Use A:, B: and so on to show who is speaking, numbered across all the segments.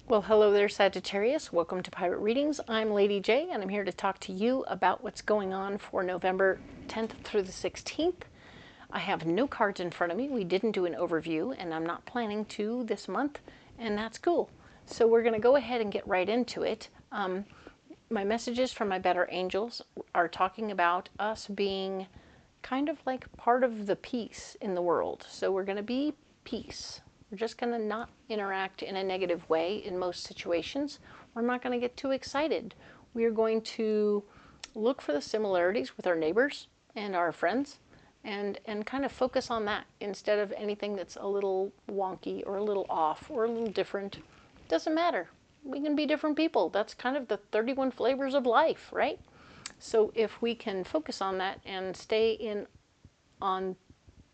A: Well, hello there, Sagittarius. Welcome to Pirate Readings. I'm Lady J, and I'm here to talk to you about what's going on for November 10th through the 16th. I have no cards in front of me. We didn't do an overview, and I'm not planning to this month, and that's cool. So we're going to go ahead and get right into it. My messages from my better angels are talking about us being kind of like part of the peace in the world. So we're going to be peace. We're just going to not interact in a negative way in most situations. We're not going to get too excited. We are going to look for the similarities with our neighbors and our friends and kind of focus on that instead of anything that's a little wonky or a little off or a little different. It doesn't matter. We can be different people. That's kind of the 31 flavors of life, right? So if we can focus on that and stay on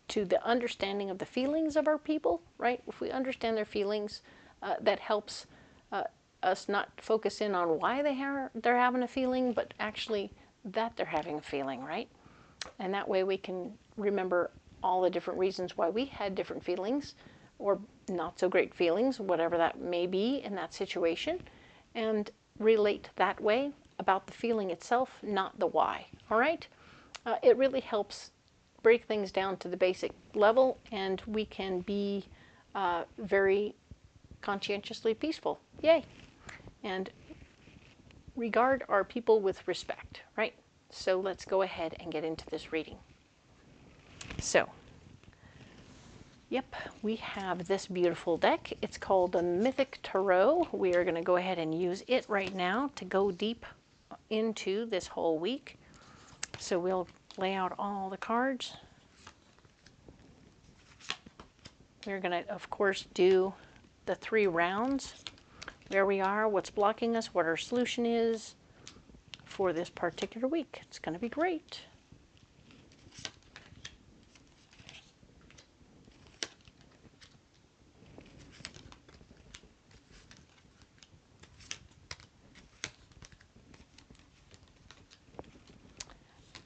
A: to the understanding of the feelings of our people, right? If we understand their feelings, that helps us not focus in on why they're having a feeling, but actually that they're having a feeling, right? And that way we can remember all the different reasons why we had different feelings or not so great feelings, whatever that may be in that situation, and relate that way about the feeling itself, not the why, all right? It really helps break things down to the basic level, and we can be very conscientiously peaceful. Yay! And regard our people with respect, right? So let's go ahead and get into this reading. So, yep, we have this beautiful deck. It's called the Mythic Tarot. We are going to go ahead and use it right now to go deep into this whole week. So we'll lay out all the cards. We're going to, of course, do the 3 rounds, where we are, what's blocking us, what our solution is for this particular week. It's going to be great.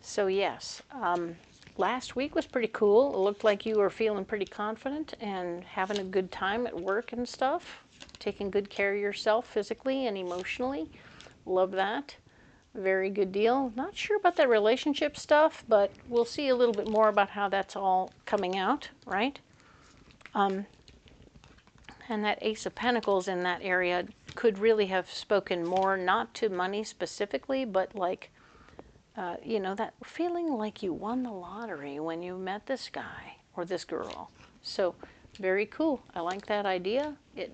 A: So yes, last week was pretty cool. It looked like you were feeling pretty confident and having a good time at work and stuff, taking good care of yourself physically and emotionally. Love that. Very good deal. Not sure about that relationship stuff, but we'll see a little bit more about how that's all coming out, right? And that Ace of Pentacles in that area could really have spoken more, not to money specifically, but like, you know, that feeling like you won the lottery when you met this guy or this girl. So very cool. I like that idea. It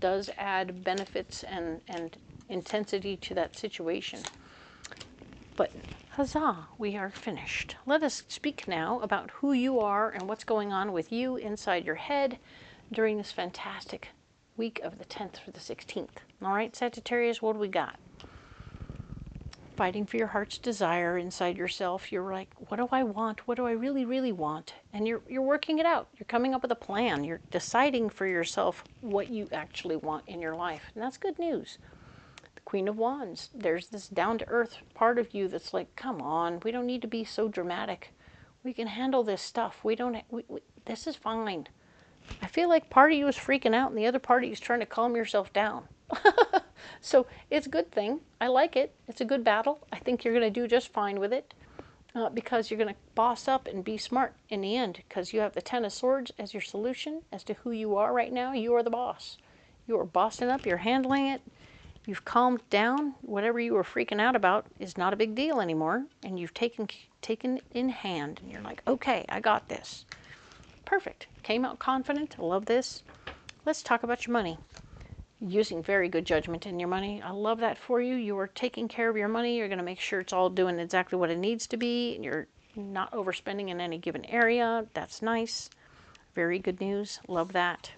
A: does add benefits and intensity to that situation. But huzzah, we are finished. Let us speak now about who you are and what's going on with you inside your head during this fantastic week of the 10th through the 16th. All right, Sagittarius, what do we got? Fighting for your heart's desire inside yourself. You're like, what do I want? What do I really, really want? And you're working it out. You're coming up with a plan. You're deciding for yourself what you actually want in your life. And that's good news. The Queen of Wands. There's this down-to-earth part of you that's like, come on, we don't need to be so dramatic. We can handle this stuff. This is fine. I feel like part of you is freaking out and the other part of you is trying to calm yourself down. So it's a good thing. I like it. It's a good battle. I think you're going to do just fine with it because you're going to boss up and be smart in the end because you have the 10 of Swords as your solution as to who you are right now. You are the boss. You are bossing up. You're handling it. You've calmed down. Whatever you were freaking out about is not a big deal anymore. And you've taken it in hand. And you're like, okay, I got this. Perfect. Came out confident. I love this. Let's talk about your money. Using very good judgment in your money. I love that for you. You are taking care of your money. You're going to make sure it's all doing exactly what it needs to be. And you're not overspending in any given area. That's nice. Very good news. Love that.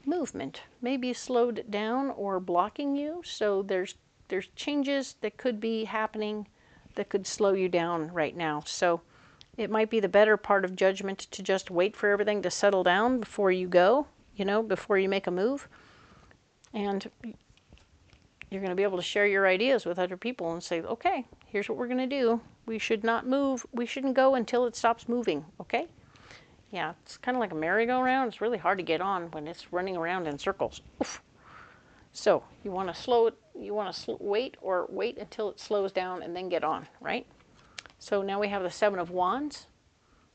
A: Movement. Maybe slowed down or blocking you. So there's changes that could be happening that could slow you down right now. So it might be the better part of judgment to just wait for everything to settle down before you go, you know, before you make a move. And you're going to be able to share your ideas with other people and say, okay, here's what we're going to do. We should not move. We shouldn't go until it stops moving, okay? Yeah, it's kind of like a merry-go-round. It's really hard to get on when it's running around in circles. Oof. So you want to slow it, you want to wait until it slows down and then get on, right? So now we have the Seven of Wands.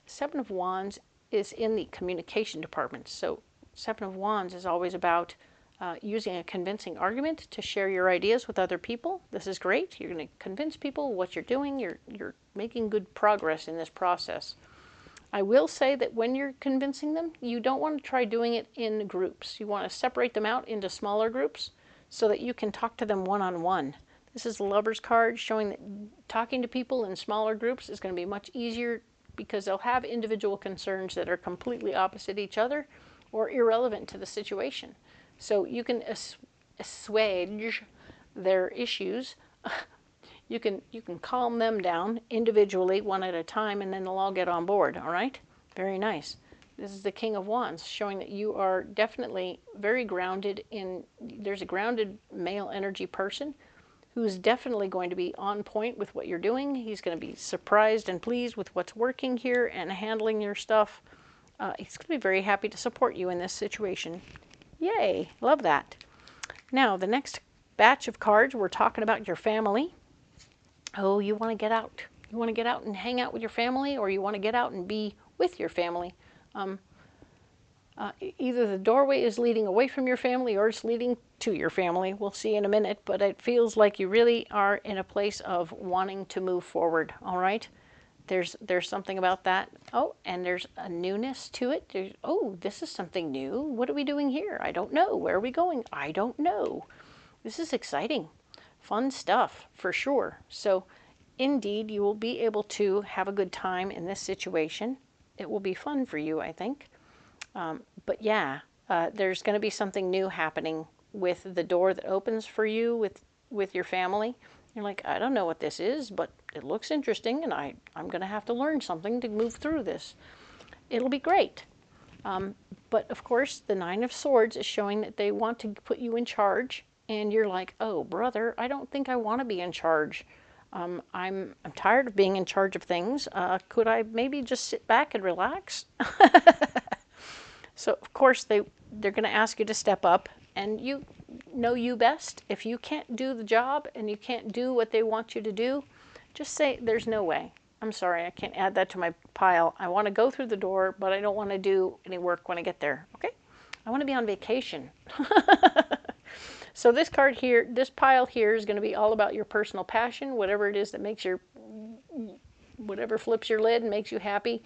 A: Seven of Wands is in the communication department. So Seven of Wands is always about using a convincing argument to share your ideas with other people. This is great. You're going to convince people what you're doing. You're making good progress in this process. I will say that when you're convincing them, you don't want to try doing it in groups. You want to separate them out into smaller groups so that you can talk to them one-on-one. This is the Lover's card showing that talking to people in smaller groups is going to be much easier because they'll have individual concerns that are completely opposite each other or irrelevant to the situation. So you can assuage their issues. You can calm them down individually, one at a time, and then they'll all get on board, all right? Very nice. This is the King of Wands, showing that you are definitely very grounded in, there's a grounded male energy person who's definitely going to be on point with what you're doing. He's going to be surprised and pleased with what's working here and handling your stuff. He's going to be very happy to support you in this situation. Yay, love that. Now, the next batch of cards, we're talking about your family. Oh, you want to get out. You want to get out and hang out with your family, or you want to get out and be with your family. Either the doorway is leading away from your family or it's leading to your family. We'll see in a minute, but it feels like you really are in a place of wanting to move forward, all right? There's something about that. Oh, and there's a newness to it. Oh, this is something new. What are we doing here? I don't know. Where are we going? I don't know. This is exciting. Fun stuff, for sure. So, indeed, you will be able to have a good time in this situation. It will be fun for you, I think. But yeah, there's going to be something new happening with the door that opens for you with your family. You're like, I don't know what this is, but it looks interesting, and I'm going to have to learn something to move through this. It'll be great. But, of course, the Nine of Swords is showing that they want to put you in charge. And you're like, oh, brother, I don't think I want to be in charge. I'm tired of being in charge of things. Could I maybe just sit back and relax? So, of course, they're going to ask you to step up. And you know you best. If you can't do the job and you can't do what they want you to do, just say, there's no way. I'm sorry, I can't add that to my pile. I want to go through the door, but I don't want to do any work when I get there. Okay? I want to be on vacation. So this card here, this pile here is going to be all about your personal passion, whatever it is that makes whatever flips your lid and makes you happy,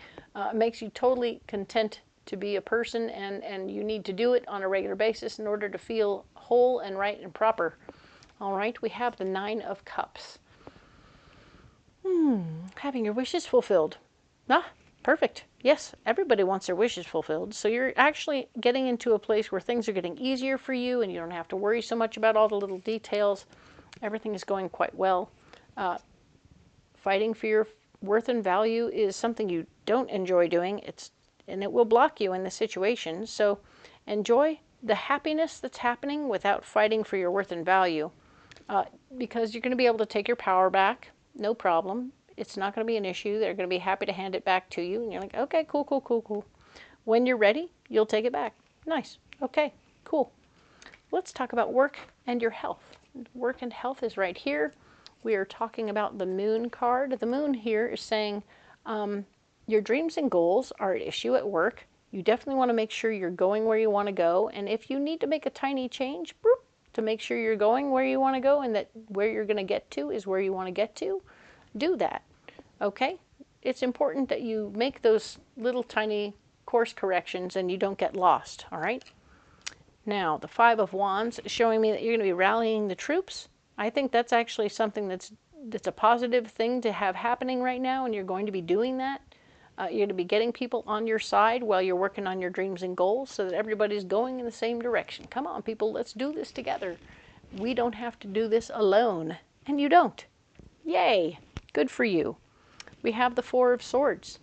A: makes you totally content to be a person, and you need to do it on a regular basis in order to feel whole and right and proper. All right, we have the Nine of Cups. Having your wishes fulfilled. Ah, perfect. Yes, everybody wants their wishes fulfilled. So you're actually getting into a place where things are getting easier for you and you don't have to worry so much about all the little details. Everything is going quite well. Fighting for your worth and value is something you don't enjoy doing. And it will block you in the situation. So enjoy the happiness that's happening without fighting for your worth and value. Because you're going to be able to take your power back. No problem. It's not going to be an issue. They're going to be happy to hand it back to you. And you're like, okay, cool, cool, cool, cool. When you're ready, you'll take it back. Nice. Okay, cool. Let's talk about work and your health. Work and health is right here. We are talking about the Moon card. The Moon here is saying your dreams and goals are at issue at work. You definitely want to make sure you're going where you want to go. And if you need to make a tiny change to make sure you're going where you want to go and that where you're going to get to is where you want to get to, do that. Okay? It's important that you make those little tiny course corrections and you don't get lost, all right? Now, the Five of Wands is showing me that you're going to be rallying the troops. I think that's actually something that's a positive thing to have happening right now, and you're going to be doing that. You're going to be getting people on your side while you're working on your dreams and goals so that everybody's going in the same direction. Come on, people, let's do this together. We don't have to do this alone, and you don't. Yay! Good for you. We have the Four of Swords.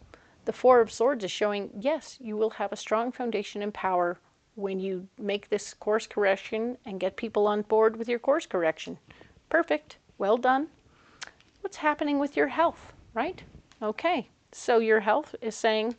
A: The Four of Swords is showing, yes, you will have a strong foundation and power when you make this course correction and get people on board with your course correction. Perfect. Well done. What's happening with your health, right? Okay. So your health is saying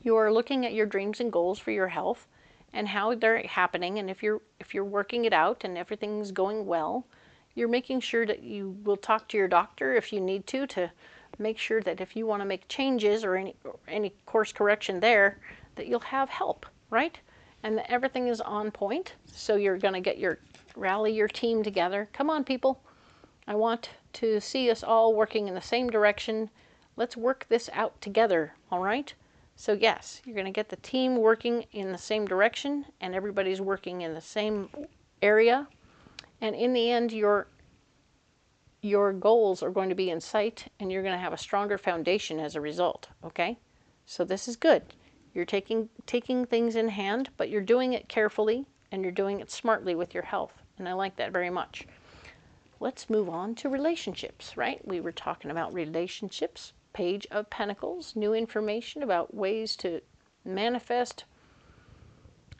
A: You are looking at your dreams and goals for your health and how they're happening, and if you're working it out and everything's going well, you're making sure that you will talk to your doctor if you need to make sure that if you want to make changes or any course correction there, that you'll have help, right? And that everything is on point. So you're going to rally your team together. Come on, people. I want to see us all working in the same direction. Let's work this out together, all right? So yes, you're going to get the team working in the same direction, and everybody's working in the same area. And in the end, your goals are going to be in sight, and you're going to have a stronger foundation as a result, okay? So this is good. You're taking things in hand, but you're doing it carefully, and you're doing it smartly with your health, and I like that very much. Let's move on to relationships, right? We were talking about relationships. Page of Pentacles, new information about ways to manifest,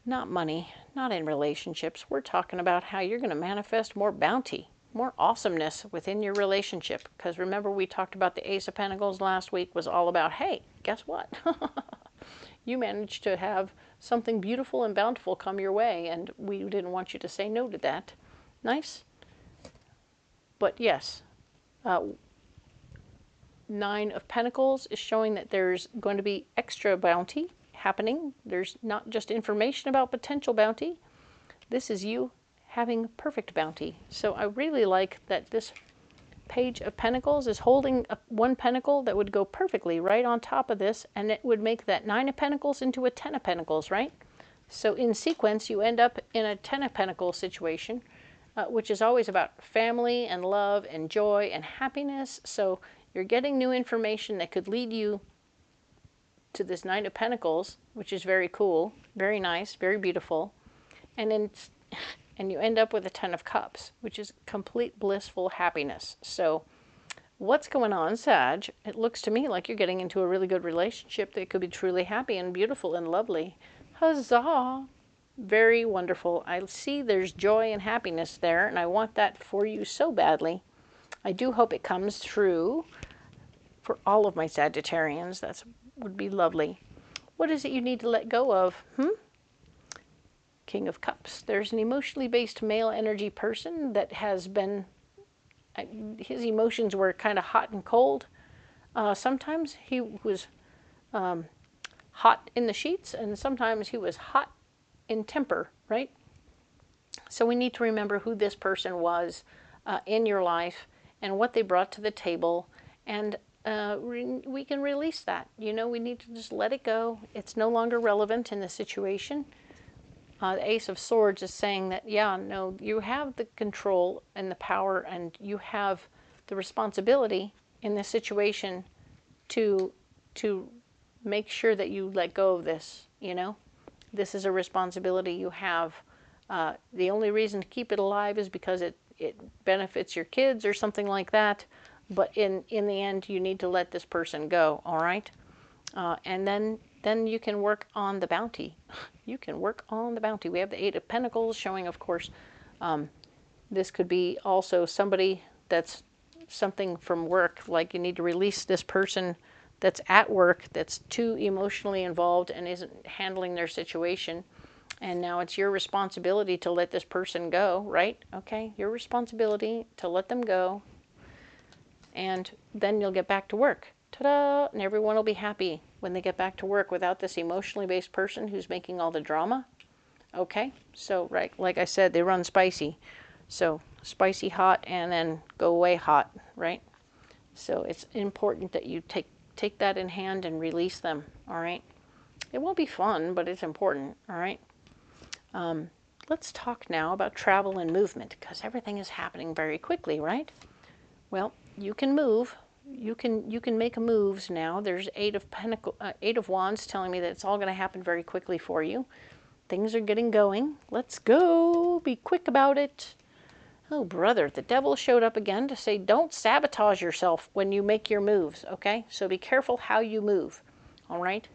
A: not money, not in relationships. We're talking about how you're going to manifest more bounty, more awesomeness within your relationship. Because remember, we talked about the Ace of Pentacles last week was all about, hey, guess what? You managed to have something beautiful and bountiful come your way, and we didn't want you to say no to that. Nice? But yes, Nine of Pentacles is showing that there's going to be extra bounty happening. There's not just information about potential bounty. This is you having perfect bounty. So I really like that this Page of Pentacles is holding one pentacle that would go perfectly right on top of this, and it would make that Nine of Pentacles into a Ten of Pentacles, right? So in sequence, you end up in a Ten of Pentacles situation, which is always about family and love and joy and happiness. So you're getting new information that could lead you to this Nine of Pentacles, which is very cool, very nice, very beautiful. And you end up with a Ten of Cups, which is complete blissful happiness. So what's going on, Sag? It looks to me like you're getting into a really good relationship that could be truly happy and beautiful and lovely. Huzzah! Very wonderful. I see there's joy and happiness there, and I want that for you so badly. I do hope it comes true for all of my Sagittarians. That would be lovely. What is it you need to let go of? King of Cups. There's an emotionally based male energy person that has been, his emotions were kind of hot and cold. Sometimes he was hot in the sheets, and sometimes he was hot in temper, right? So we need to remember who this person was in your life and what they brought to the table, and we can release that. You know, we need to just let it go. It's no longer relevant in the situation. The Ace of Swords is saying that, yeah, no, you have the control and the power, and you have the responsibility in this situation to make sure that you let go of this, you know? This is a responsibility you have. The only reason to keep it alive is because it benefits your kids or something like that. But in the end, you need to let this person go, all right? And then you can work on the bounty. You can work on the bounty. We have the Eight of Pentacles showing, of course, this could be also somebody that's something from work, like you need to release this person that's at work that's too emotionally involved and isn't handling their situation. And now it's your responsibility to let this person go, right? Okay, your responsibility to let them go. And then you'll get back to work. Ta-da! And everyone will be happy when they get back to work without this emotionally based person who's making all the drama. Okay, so right, like I said, they run spicy. So spicy hot and then go away hot, right? So it's important that you take that in hand and release them, all right? It won't be fun, but it's important, all right? Let's talk now about travel and movement, because everything is happening very quickly, right? Well, you can move. You can make moves now. There's Eight of Wands telling me that it's all going to happen very quickly for you. Things are getting going. Let's go. Be quick about it. Oh, brother, the devil showed up again to say, don't sabotage yourself when you make your moves, okay? So be careful how you move, all right?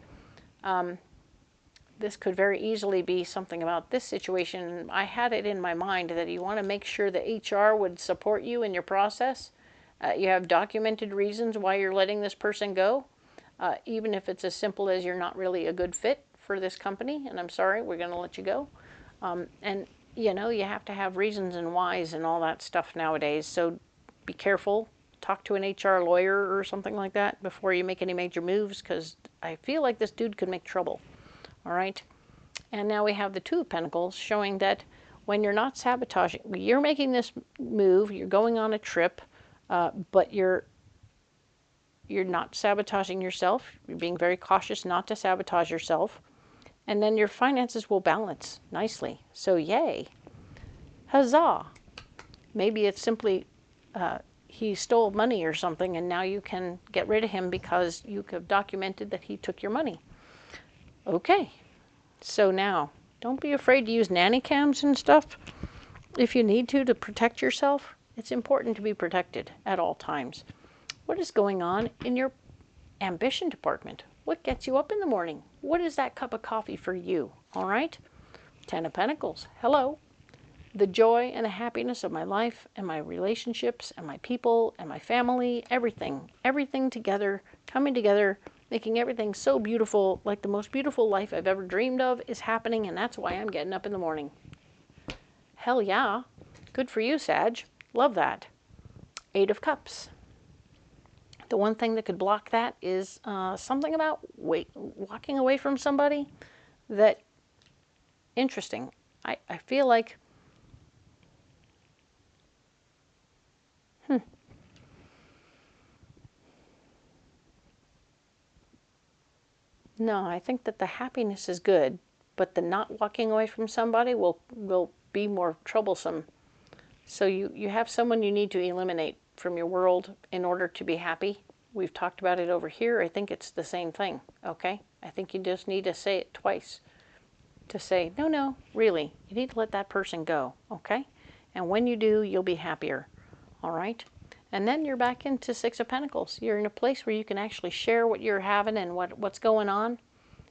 A: This could very easily be something about this situation. I had it in my mind that you want to make sure that HR would support you in your process. You have documented reasons why you're letting this person go. even if it's as simple as you're not really a good fit for this company, and I'm sorry, we're going to let you go. And, you know, you have to have reasons and whys and all that stuff nowadays, so be careful. Talk to an HR lawyer or something like that before you make any major moves, because I feel like this dude could make trouble. All right. And now we have the Two of Pentacles showing that when you're not sabotaging, you're making this move, you're going on a trip, but you're not sabotaging yourself. You're being very cautious not to sabotage yourself. And then your finances will balance nicely. So yay. Huzzah. Maybe it's simply he stole money or something, and now you can get rid of him because you have documented that he took your money. Okay. So now, don't be afraid to use nanny cams and stuff if you need to protect yourself. It's important to be protected at all times. What is going on in your ambition department? What gets you up in the morning? What is that cup of coffee for you? All right? 10 of Pentacles. Hello. The joy and the happiness of my life and my relationships and my people and my family, everything together, coming together, making everything so beautiful, like the most beautiful life I've ever dreamed of is happening, and that's why I'm getting up in the morning. Hell yeah. Good for you, Sag. Love that. 8 of Cups. The one thing that could block that is something about walking away from somebody that, interesting. I feel like, no, I think that the happiness is good, but the not walking away from somebody will be more troublesome. So you have someone you need to eliminate from your world in order to be happy. We've talked about it over here. I think it's the same thing, okay? I think you just need to say it twice to say, no, really, you need to let that person go, okay? And when you do, you'll be happier, all right? And then you're back into 6 of Pentacles. You're in a place where you can actually share what you're having and what's going on,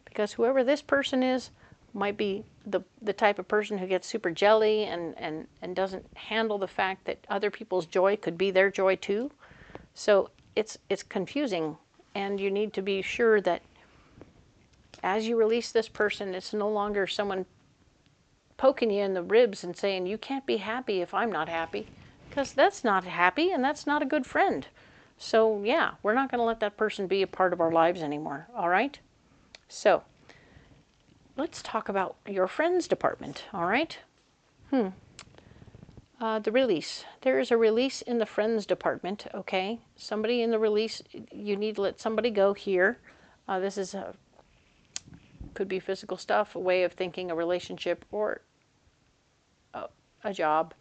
A: because whoever this person is might be the type of person who gets super jelly and doesn't handle the fact that other people's joy could be their joy too. So it's confusing, and you need to be sure that as you release this person, it's no longer someone poking you in the ribs and saying, you can't be happy if I'm not happy, because that's not happy and that's not a good friend. So yeah, we're not going to let that person be a part of our lives anymore, all right? So let's talk about your friends department, all right? The release. There is a release in the friends department, okay? Somebody in the release, you need to let somebody go here. This is could be physical stuff, a way of thinking, a relationship, or a job.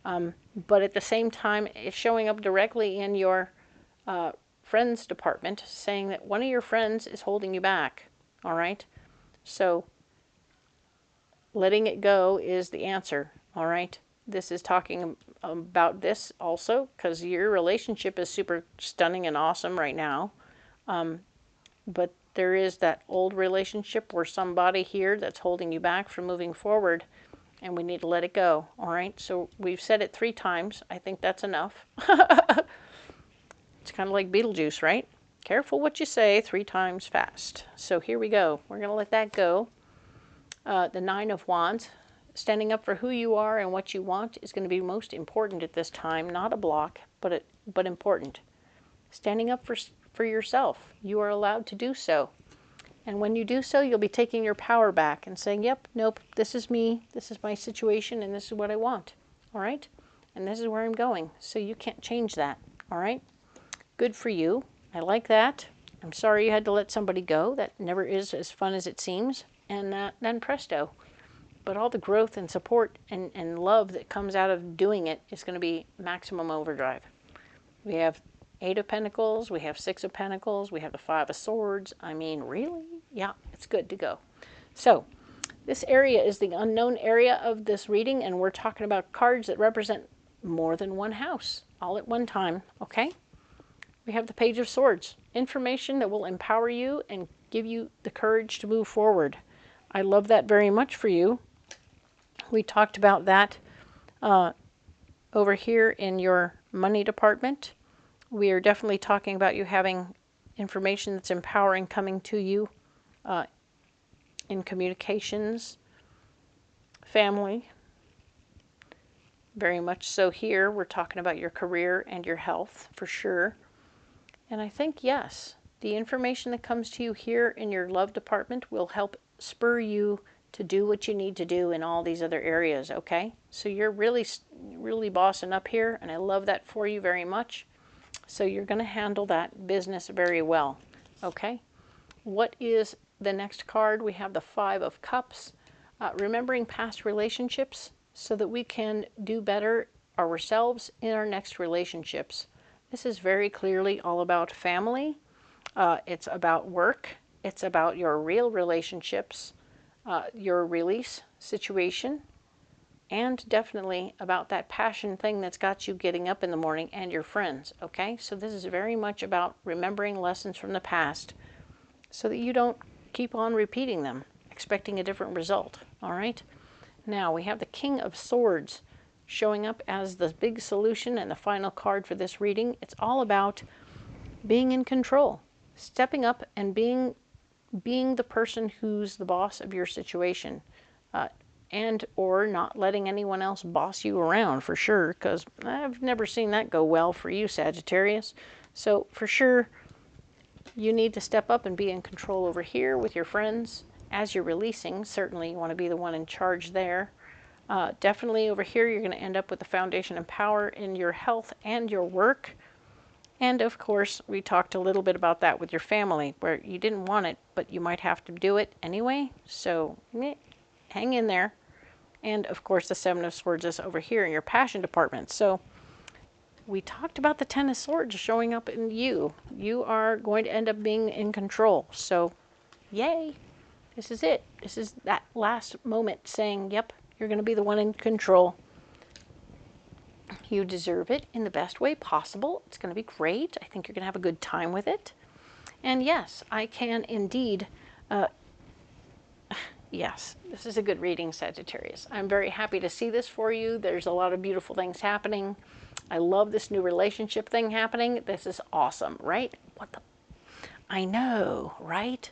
A: But at the same time, it's showing up directly in your friends department, saying that one of your friends is holding you back, all right? So letting it go is the answer, all right? This is talking about this also, because your relationship is super stunning and awesome right now. But there is that old relationship where somebody here that's holding you back from moving forward, and we need to let it go, all right? So we've said it 3 times. I think that's enough. It's kind of like Beetlejuice, right? Careful what you say 3 times fast. So here we go. We're going to let that go. The 9 of Wands. Standing up for who you are and what you want is going to be most important at this time. Not a block, but important. Standing up for yourself. You are allowed to do so. And when you do so, you'll be taking your power back and saying, yep, nope, this is me, this is my situation, and this is what I want. All right? And this is where I'm going. So you can't change that. All right? Good for you. I like that. I'm sorry you had to let somebody go. That never is as fun as it seems. And then presto. But all the growth and support and love that comes out of doing it is going to be maximum overdrive. We have 8 of Pentacles, we have 6 of Pentacles, we have the 5 of Swords. I mean, really? Yeah, it's good to go. So, this area is the unknown area of this reading, and we're talking about cards that represent more than one house, all at one time, okay? We have the Page of Swords, information that will empower you and give you the courage to move forward. I love that very much for you. We talked about that over here in your money department. We are definitely talking about you having information that's empowering coming to you in communications, family. Very much so here. We're talking about your career and your health for sure. And I think, yes, the information that comes to you here in your love department will help spur you to do what you need to do in all these other areas, okay? So you're really bossing up here, and I love that for you very much. So you're going to handle that business very well, okay? What is the next card? We have the Five of Cups. Remembering past relationships so that we can do better ourselves in our next relationships. This is very clearly all about family. It's about work. It's about your real relationships, your release situation, and definitely about that passion thing that's got you getting up in the morning and your friends, okay? So this is very much about remembering lessons from the past so that you don't keep on repeating them, expecting a different result, all right? Now we have the King of Swords showing up as the big solution and the final card for this reading. It's all about being in control, stepping up and being the person who's the boss of your situation, and or not letting anyone else boss you around for sure, because I've never seen that go well for you, Sagittarius. So for sure, you need to step up and be in control over here with your friends. As you're releasing, certainly you want to be the one in charge there. Definitely over here, you're going to end up with the foundation and power in your health and your work. And of course, we talked a little bit about that with your family, where you didn't want it, but you might have to do it anyway. So hang in there. And of course, the Seven of Swords is over here in your passion department. So we talked about the Ten of Swords showing up in you. You are going to end up being in control. So yay. This is it. This is that last moment saying, yep, you're going to be the one in control. You deserve it in the best way possible. It's going to be great. I think you're going to have a good time with it. And yes, I can indeed, yes, this is a good reading, Sagittarius. I'm very happy to see this for you. There's a lot of beautiful things happening. I love this new relationship thing happening. This is awesome, right? What the? I know, right?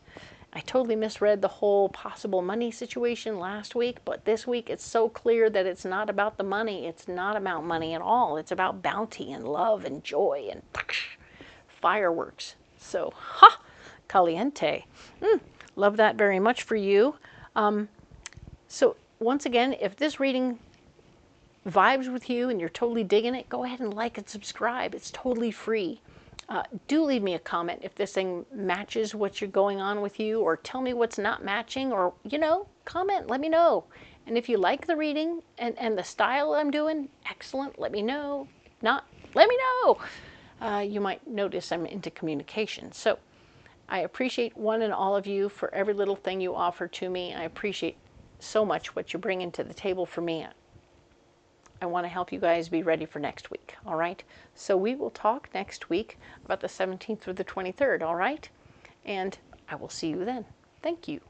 A: I totally misread the whole possible money situation last week, but this week it's so clear that it's not about the money. It's not about money at all. It's about bounty and love and joy and fireworks. So, caliente. Love that very much for you. So once again, if this reading vibes with you and you're totally digging it, go ahead and like and subscribe. It's totally free. Do leave me a comment if this thing matches what's going on with you, or tell me what's not matching, or, you know, comment, let me know. And if you like the reading and the style I'm doing, excellent, let me know. If not, let me know. You might notice I'm into communication. So I appreciate one and all of you for every little thing you offer to me. I appreciate so much what you're bringing to the table for me. I want to help you guys be ready for next week, all right? So we will talk next week about the 17th through the 23rd, all right? And I will see you then. Thank you.